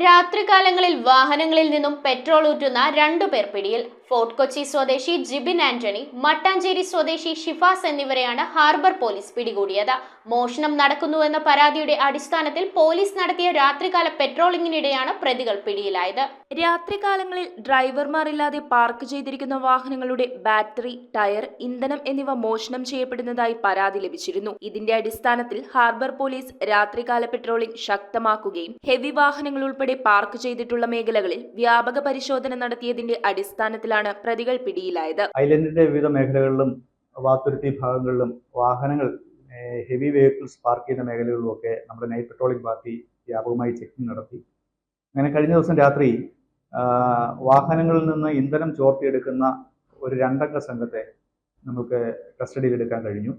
രാത്രികാലങ്ങളിൽ വാഹനങ്ങളിൽ നിന്നും പെട്രോൾ ഊറ്റുന്ന രണ്ടുപേർ പിടിയിൽ. ഫോർട്ട് കൊച്ചി സ്വദേശി ജിബിൻ ആന്റണി, മട്ടാഞ്ചേരി സ്വദേശി ഷിഫാസ് എന്നിവരെയാണ് ഹാർബർ പോലീസ് പിടികൂടിയത്. മോഷണം നടക്കുന്നുവെന്ന പരാതിയുടെ അടിസ്ഥാനത്തിൽ പോലീസ് നടത്തിയ രാത്രികാല പെട്രോളിംഗിനിടെയാണ് പ്രതികൾ പിടിയിലായത്. രാത്രികാലങ്ങളിൽ ഡ്രൈവർമാരില്ലാതെ പാർക്ക് ചെയ്തിരിക്കുന്ന വാഹനങ്ങളുടെ ബാറ്ററി, ടയർ, ഇന്ധനം എന്നിവ മോഷണം ചെയ്യപ്പെടുന്നതായി പരാതി ലഭിച്ചിരുന്നു. ഇതിന്റെ അടിസ്ഥാനത്തിൽ ഹാർബർ പോലീസ് രാത്രികാല പെട്രോളിംഗ് ശക്തമാക്കുകയും ഹെവി വാഹനങ്ങൾ ഉൾപ്പെടെ പാർക്ക് ചെയ്തിട്ടുള്ള മേഖലകളിൽ വ്യാപക പരിശോധന നടത്തിയതിന്റെ അടിസ്ഥാനത്തിലാണ് പ്രതികൾ പിടിയിലായത്. ഐലൻഡിന്റെ വിവിധ മേഖലകളിലും വാത്തുരുത്തി ഭാഗങ്ങളിലും വാഹനങ്ങൾ ഹെവി വെഹിക്കിൾസ് പാർക്ക് ചെയ്യുന്ന മേഖലകളിലും ഒക്കെ നമ്മുടെ നൈറ്റ് പെട്രോളിംഗ് പാർട്ടി വ്യാപകമായി ചെക്കിംഗ് നടത്തി. അങ്ങനെ കഴിഞ്ഞ ദിവസം രാത്രി വാഹനങ്ങളിൽ നിന്ന് ഇന്ധനം ചോർത്തിയെടുക്കുന്ന ഒരു രണ്ടംഗ സംഘത്തെ നമുക്ക് കസ്റ്റഡിയിലെടുക്കാൻ കഴിഞ്ഞു.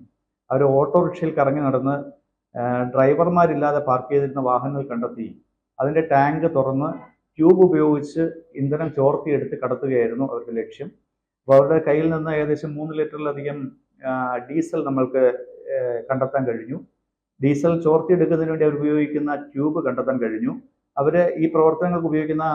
അവർ ഓട്ടോറിക്ഷയിൽ കറങ്ങി നടന്ന് ഡ്രൈവർമാരില്ലാതെ പാർക്ക് ചെയ്തിരുന്ന വാഹനങ്ങൾ കണ്ടെത്തി അതിൻ്റെ ടാങ്ക് തുറന്ന് ട്യൂബ് ഉപയോഗിച്ച് ഇന്ധനം ചോർത്തിയെടുത്ത് കടത്തുകയായിരുന്നു അവരുടെ ലക്ഷ്യം. അപ്പോൾ അവരുടെ കയ്യിൽ നിന്ന് ഏകദേശം 3 ലിറ്ററിലധികം ഡീസൽ നമ്മൾക്ക് കണ്ടെത്താൻ കഴിഞ്ഞു. ഡീസൽ ചോർത്തിയെടുക്കുന്നതിന് വേണ്ടി അവർ ഉപയോഗിക്കുന്ന ട്യൂബ് കണ്ടെത്താൻ കഴിഞ്ഞു. അവർ ഈ പ്രവർത്തനങ്ങൾക്ക് ഉപയോഗിക്കുന്ന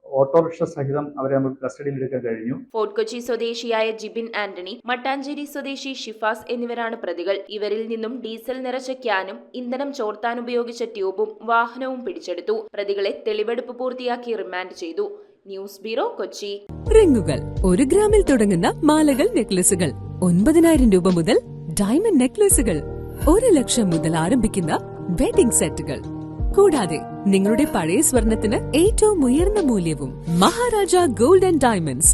ഓട്ടോറിക്ഷ സഹിതം അവരെ നമുക്ക് കസ്റ്റഡിയിൽ എടുക്കാൻ കഴിഞ്ഞു. ഫോർട്ട് കൊച്ചി സ്വദേശിയായ ജിബിൻ ആന്റണി, മട്ടാഞ്ചേരി സ്വദേശി ഷിഫാസ് എന്നിവരാണ് പ്രതികൾ. ഇവരിൽ നിന്നും ഡീസൽ നിറച്ച ക്യാനും ഇന്ധനം ചോർത്താൻ ഉപയോഗിച്ച ട്യൂബും വാഹനവും പിടിച്ചെടുത്തു. പ്രതികളെ തെളിവെടുപ്പ് പൂർത്തിയാക്കി റിമാൻഡ് ചെയ്തു. News bureau, Kochi. റിങ്ങുകൾ 1 ഗ്രാമിൽ തുടങ്ങുന്ന മാലകൾ, നെക്ലസുകൾ 9,000 രൂപ മുതൽ ഡയമണ്ട് നെക്ലസുകൾ 1 ലക്ഷം മുതൽ ആരംഭിക്കുന്ന വെഡിംഗ് സെറ്റുകൾ. കൂടാതെ നിങ്ങളുടെ പഴയ സ്വർണത്തിന് ഏറ്റവും ഉയർന്ന മൂല്യവും. Maharaja gold and diamonds,